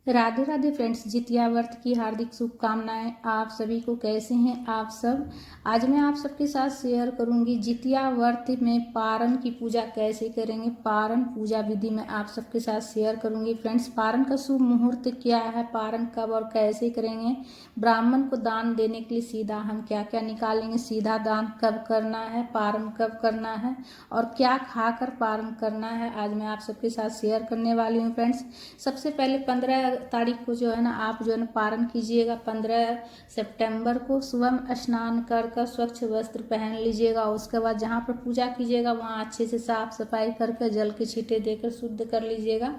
Radhe Radhe friends, Jitiya व्रत की हार्दिक शुभकामनाएं। आप सभी को कैसे हैं आप सब। आज मैं आप सबके साथ शेयर करूंगी जितिया व्रत में पारण की पूजा कैसे करेंगे। पारण पूजा विधि में आप सबके साथ शेयर करूंगी फ्रेंड्स। पारण का शुभ मुहूर्त क्या है, पारण कब और कैसे करेंगे, ब्राह्मण को दान देने के लिए सीधा हम क्या क्या निकालेंगे, सीधा दान कब करना है, पारण कब करना है और क्या खाकर पारण करना है, आज मैं आप सबके साथ शेयर करने वाली हूँ फ्रेंड्स। सबसे पहले 15 तारीख को जो है ना आप जो है ना पारण कीजिएगा। 15 सितंबर को सुबह स्नान कर स्वच्छ वस्त्र पहन लीजिएगा। उसके बाद जहाँ पर पूजा कीजिएगा वहाँ अच्छे से साफ सफाई करके जल के छींटे देकर शुद्ध कर लीजिएगा।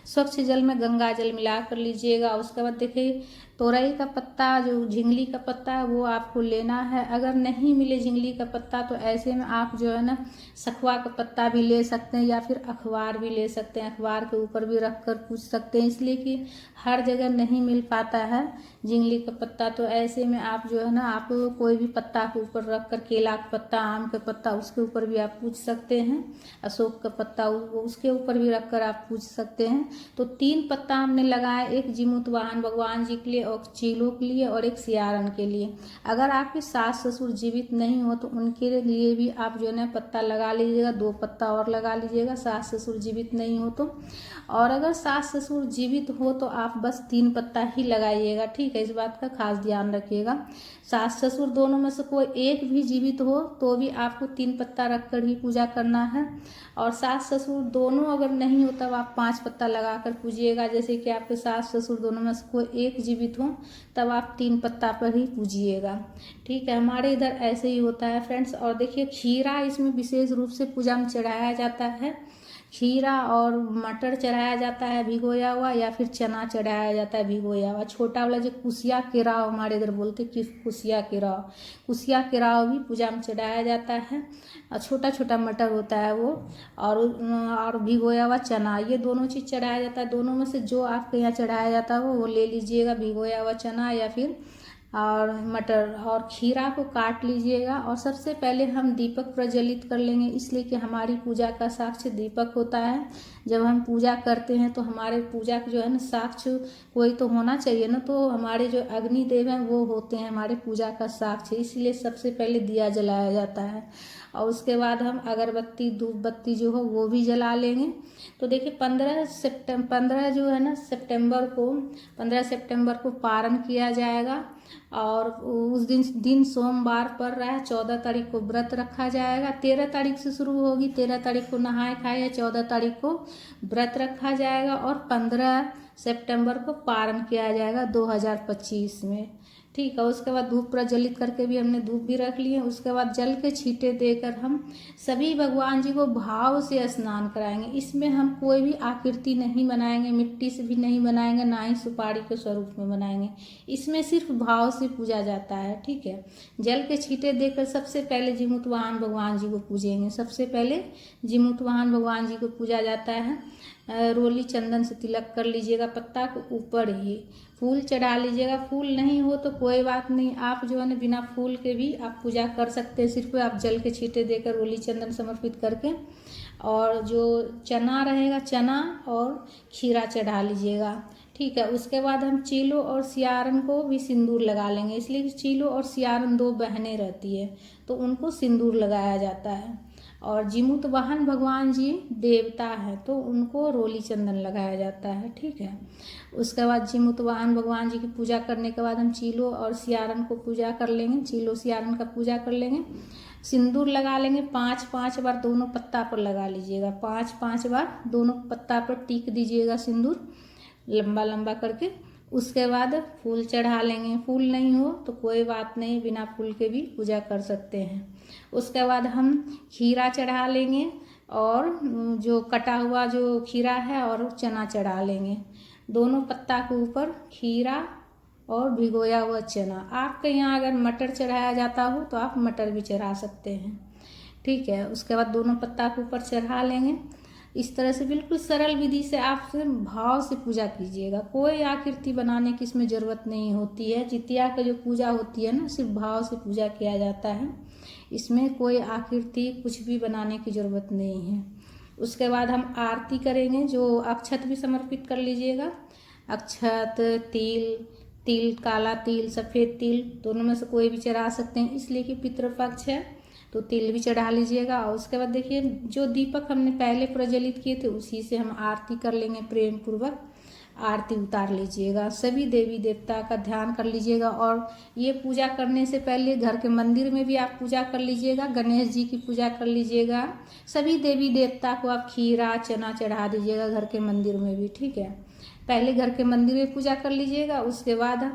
स्वच्छ जल में गंगा जल मिला कर लीजिएगा। उसके बाद देखिए तोरई का पत्ता, जो झिंगली का पत्ता है वो आपको लेना है। अगर नहीं मिले झिंगली का पत्ता तो ऐसे में आप जो है ना सखुआ का पत्ता भी ले सकते हैं या फिर अखबार भी ले सकते हैं। अखबार के ऊपर भी रख कर पूज सकते हैं, इसलिए कि हर जगह नहीं मिल पाता है झिंगली का पत्ता। तो ऐसे में आप जो है ना आप कोई भी पत्ता के ऊपर रख कर, केला का पत्ता, आम का पत्ता, उसके ऊपर भी आप पूज सकते हैं। अशोक का पत्ता उसके ऊपर भी रख कर आप पूज सकते हैं। तो 3 पत्ता हमने लगाया, एक जीमूत वाहन भगवान जी के लिए और चीलों के लिए और एक सियारन के लिए। अगर आपके सास ससुर जीवित नहीं हो तो उनके लिए भी आप जो है ना पत्ता लगा लीजिएगा, 2 पत्ता और लगा लीजिएगा सास ससुर जीवित नहीं हो तो। और अगर सास ससुर जीवित हो तो आप बस 3 पत्ता ही लगाइएगा, ठीक है। इस बात का खास ध्यान रखिएगा। सास ससुर दोनों में से कोई एक भी जीवित हो तो भी आपको 3 पत्ता रखकर ही पूजा करना है। और सास ससुर दोनों अगर नहीं हो तब आप 5 पत्ता लगाकर पूजिएगा। जैसे कि आपके सास ससुर दोनों में से कोई एक जीवित हो तब आप 3 पत्ता पर ही पूजिएगा, ठीक है। हमारे इधर ऐसे ही होता है फ्रेंड्स। और देखिए खीरा इसमें विशेष रूप से पूजा में चढ़ाया जाता है। खीरा और मटर चढ़ाया जाता है भिगोया हुआ, या फिर चना चढ़ाया जाता है भिगोया हुआ। छोटा वाला जो कुसिया केराव हमारे इधर बोलते कि कुसिया केराव भी पूजा में चढ़ाया जाता है। और छोटा छोटा मटर होता है वो, और भिगोया हुआ चना, ये दोनों चीज़ चढ़ाया जाता है। दोनों में से जो आपके यहाँ चढ़ाया जाता है वो ले लीजिएगा, भिगोया हुआ चना या फिर और मटर। और खीरा को काट लीजिएगा। और सबसे पहले हम दीपक प्रज्वलित कर लेंगे, इसलिए कि हमारी पूजा का साक्ष्य दीपक होता है। जब हम पूजा करते हैं तो हमारे पूजा जो है ना साक्ष्य कोई तो होना चाहिए ना, तो हमारे जो अग्निदेव हैं वो होते हैं हमारे पूजा का साक्ष्य, इसलिए सबसे पहले दिया जलाया जाता है। और उसके बाद हम अगरबत्ती धूप बत्ती जो हो वो भी जला लेंगे। तो देखिए 15 जो है ना पंद्रह सितंबर को पारण किया जाएगा। और उस दिन सोमवार पड़ रहा है। 14 तारीख को व्रत रखा जाएगा। 13 तारीख से शुरू होगी, 13 तारीख को नहाए खाए है, 14 तारीख को व्रत रखा जाएगा और 15 सितंबर को पारण किया जाएगा 2025 में, ठीक है। उसके बाद धूप प्रज्वलित करके भी हमने धूप भी रख लिए। उसके बाद जल के छींटे देकर हम सभी भगवान जी को भाव से स्नान कराएंगे। इसमें हम कोई भी आकृति नहीं बनाएंगे, मिट्टी से भी नहीं बनाएंगे, ना ही सुपारी के स्वरूप में बनाएंगे। इसमें सिर्फ भाव से पूजा जाता है, ठीक है। जल के छींटे देकर सबसे पहले जीमूत वाहन भगवान जी को पूजेंगे। सबसे पहले जीमूत वाहन भगवान जी को पूजा जाता है। रोली चंदन से तिलक कर लीजिएगा, पत्ता को ऊपर ही फूल चढ़ा लीजिएगा। फूल नहीं हो तो कोई बात नहीं, आप जो है ना बिना फूल के भी आप पूजा कर सकते हैं। सिर्फ आप जल के छींटे देकर रोली चंदन समर्पित करके, और जो चना रहेगा चना और खीरा चढ़ा लीजिएगा, ठीक है। उसके बाद हम चीलो और सियारन को भी सिंदूर लगा लेंगे, इसलिए कि चीलो और सियारन 2 बहनें रहती है तो उनको सिंदूर लगाया जाता है। और जीमूत वाहन भगवान जी देवता है तो उनको रोली चंदन लगाया जाता है, ठीक है। उसके बाद जीमूत वाहन भगवान जी की पूजा करने के बाद हम चीलो और सियारन को पूजा कर लेंगे। चीलो सियारन का पूजा कर लेंगे, सिंदूर लगा लेंगे। 5-5 बार दोनों पत्ता पर लगा लीजिएगा, 5-5 बार दोनों पत्ता पर टीक दीजिएगा सिंदूर लंबा लंबा करके। उसके बाद फूल चढ़ा लेंगे। फूल नहीं हो तो कोई बात नहीं, बिना फूल के भी पूजा कर सकते हैं। उसके बाद हम खीरा चढ़ा लेंगे और जो कटा हुआ जो खीरा है और चना चढ़ा लेंगे। दोनों पत्ता के ऊपर खीरा और भिगोया हुआ चना। आपके यहाँ अगर मटर चढ़ाया जाता हो तो आप मटर भी चढ़ा सकते हैं, ठीक है। उसके बाद दोनों पत्ता के ऊपर चढ़ा लेंगे। इस तरह से बिल्कुल सरल विधि से आप भाव से पूजा कीजिएगा। कोई आकृति बनाने की इसमें ज़रूरत नहीं होती है। जितिया का जो पूजा होती है ना सिर्फ भाव से पूजा किया जाता है, इसमें कोई आकृति कुछ भी बनाने की ज़रूरत नहीं है। उसके बाद हम आरती करेंगे, जो अक्षत भी समर्पित कर लीजिएगा। अक्षत, तिल, तिल, काला तिल, सफ़ेद तिल, दोनों में से कोई भी चढ़ा सकते हैं, इसलिए कि पितृपक्ष है तो तिल भी चढ़ा लीजिएगा। और उसके बाद देखिए जो दीपक हमने पहले प्रज्वलित किए थे उसी से हम आरती कर लेंगे, प्रेम पूर्वक आरती उतार लीजिएगा। सभी देवी देवता का ध्यान कर लीजिएगा। और ये पूजा करने से पहले घर के मंदिर में भी आप पूजा कर लीजिएगा, गणेश जी की पूजा कर लीजिएगा। सभी देवी देवता को आप खीरा चना चढ़ा दीजिएगा घर के मंदिर में भी, ठीक है। पहले घर के मंदिर में पूजा कर लीजिएगा, उसके बाद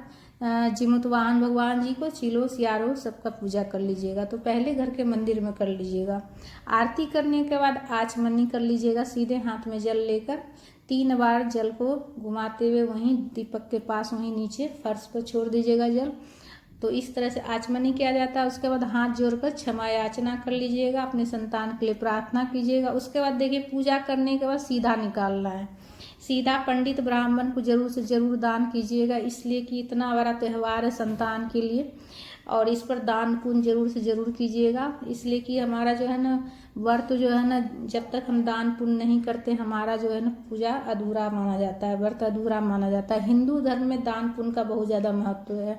जिमुतवाहन भगवान जी को चिलो सियारो सबका पूजा कर लीजिएगा। तो पहले घर के मंदिर में कर लीजिएगा। आरती करने के बाद आचमनी कर लीजिएगा, सीधे हाथ में जल लेकर 3 बार जल को घुमाते हुए वहीं दीपक के पास वहीं नीचे फर्श पर छोड़ दीजिएगा जल। तो इस तरह से आचमनी किया जाता है। उसके बाद हाथ जोड़कर क्षमा याचना कर लीजिएगा, अपने संतान के लिए प्रार्थना कीजिएगा। उसके बाद देखिए पूजा करने के बाद सीधा निकालना है, सीधा पंडित ब्राह्मण को जरूर से जरूर दान कीजिएगा, इसलिए कि इतना बड़ा त्यौहार है संतान के लिए और इस पर दान पुण्य जरूर से जरूर कीजिएगा। इसलिए कि हमारा जो है ना व्रत जो है ना, जब तक हम दान पुण्य नहीं करते हमारा जो है ना पूजा अधूरा माना जाता है, व्रत अधूरा माना जाता है। हिंदू धर्म में दान पुण्य का बहुत ज़्यादा महत्व है,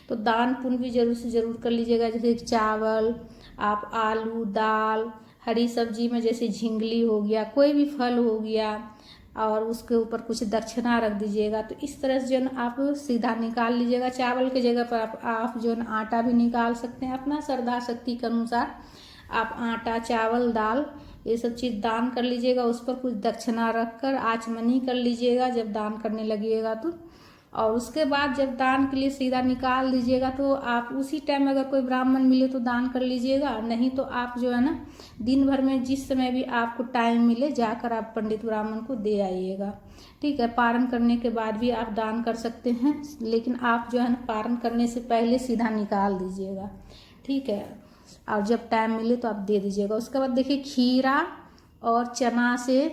तो दान पुण्य भी जरूर से जरूर कर लीजिएगा। जैसे चावल, आप आलू, दाल, हरी सब्जी में जैसे झिंगली हो गया, कोई भी फल हो गया और उसके ऊपर कुछ दक्षिणा रख दीजिएगा। तो इस तरह से जो है आप सीधा निकाल लीजिएगा। चावल की जगह पर आप जो है आटा भी निकाल सकते हैं, अपना श्रद्धा शक्ति के अनुसार आप आटा, चावल, दाल ये सब चीज़ दान कर लीजिएगा। उस पर कुछ दक्षिणा रख कर आचमनी कर लीजिएगा जब दान करने लगिएगा तो। और उसके बाद जब दान के लिए सीधा निकाल दीजिएगा तो आप उसी टाइम अगर कोई ब्राह्मण मिले तो दान कर लीजिएगा, नहीं तो आप जो है ना दिन भर में जिस समय भी आपको टाइम मिले जाकर आप पंडित ब्राह्मण को दे आइएगा, ठीक है। पारण करने के बाद भी आप दान कर सकते हैं, लेकिन आप जो है ना पारण करने से पहले सीधा निकाल दीजिएगा, ठीक है। और जब टाइम मिले तो आप दे दीजिएगा। उसके बाद देखिए खीरा और चना से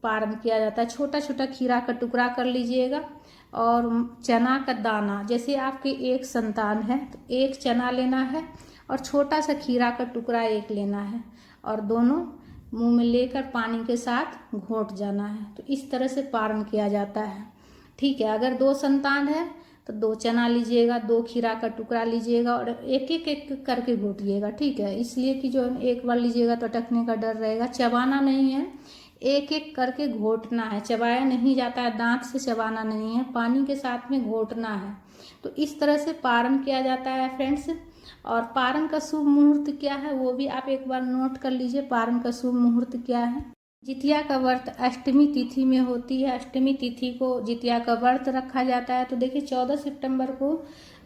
पारण किया जाता है। छोटा छोटा खीरा का टुकड़ा कर लीजिएगा और चना का दाना, जैसे आपके एक संतान है तो एक चना लेना है और छोटा सा खीरा का टुकड़ा एक लेना है और दोनों मुंह में लेकर पानी के साथ घोट जाना है। तो इस तरह से पारण किया जाता है, ठीक है। अगर 2 संतान है तो 2 चना लीजिएगा, 2 खीरा का टुकड़ा लीजिएगा और एक एक करके घोटिएगा, ठीक है। इसलिए कि जो एक बार लीजिएगा तो अटकने का डर रहेगा। चबाना नहीं है, एक एक करके घोटना है, चबाया नहीं जाता है, दांत से चबाना नहीं है, पानी के साथ में घोटना है। तो इस तरह से पारण किया जाता है फ्रेंड्स। और पारण का शुभ मुहूर्त क्या है वो भी आप एक बार नोट कर लीजिए। पारण का शुभ मुहूर्त क्या है? जितिया का व्रत अष्टमी तिथि में होती है। अष्टमी तिथि को जितिया का व्रत रखा जाता है। तो देखिए 14 सितंबर को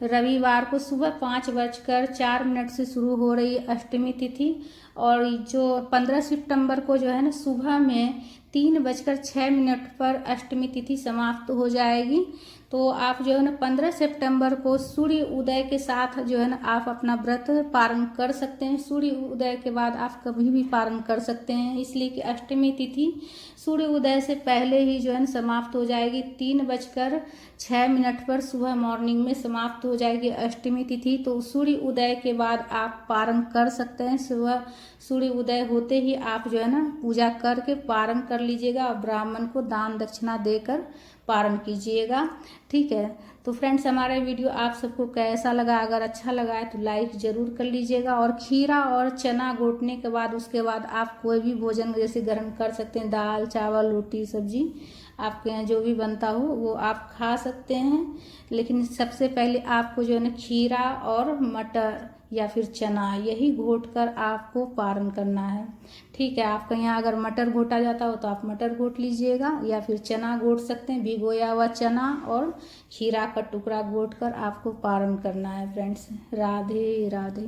रविवार को सुबह 5:04 से शुरू हो रही है अष्टमी तिथि और जो 15 सितंबर को जो है ना सुबह में 3:06 पर अष्टमी तिथि समाप्त हो जाएगी। तो आप जो है ना 15 सितंबर को सूर्य उदय के साथ जो है ना आप अपना व्रत पारण कर सकते हैं। सूर्य उदय के बाद आप कभी भी पारण कर सकते हैं, इसलिए कि अष्टमी तिथि सूर्य उदय से पहले ही जो है ना समाप्त हो जाएगी। 3:06 पर सुबह मॉर्निंग में समाप्त हो जाएगी अष्टमी तिथि। तो सूर्य उदय के बाद आप पारण कर सकते हैं। सुबह सूर्य उदय होते ही आप जो है ना पूजा करके पारण कर लीजिएगा और ब्राह्मण को दान दक्षिणा देकर पारण कीजिएगा, ठीक है। तो फ्रेंड्स हमारा वीडियो आप सबको कैसा लगा? अगर अच्छा लगा है तो लाइक ज़रूर कर लीजिएगा। और खीरा और चना घोटने के बाद उसके बाद आप कोई भी भोजन जैसे ग्रहण कर सकते हैं, दाल, चावल, रोटी, सब्जी आपके यहाँ जो भी बनता हो वो आप खा सकते हैं। लेकिन सबसे पहले आपको जो है ना खीरा और मटर या फिर चना यही घोट कर आपको पारण करना है, ठीक है। आपके यहाँ अगर मटर घोटा जाता हो तो आप मटर घोट लीजिएगा या फिर चना घोट सकते हैं, भिगोया हुआ चना और खीरा का टुकड़ा घोट कर आपको पारण करना है फ्रेंड्स। राधे राधे।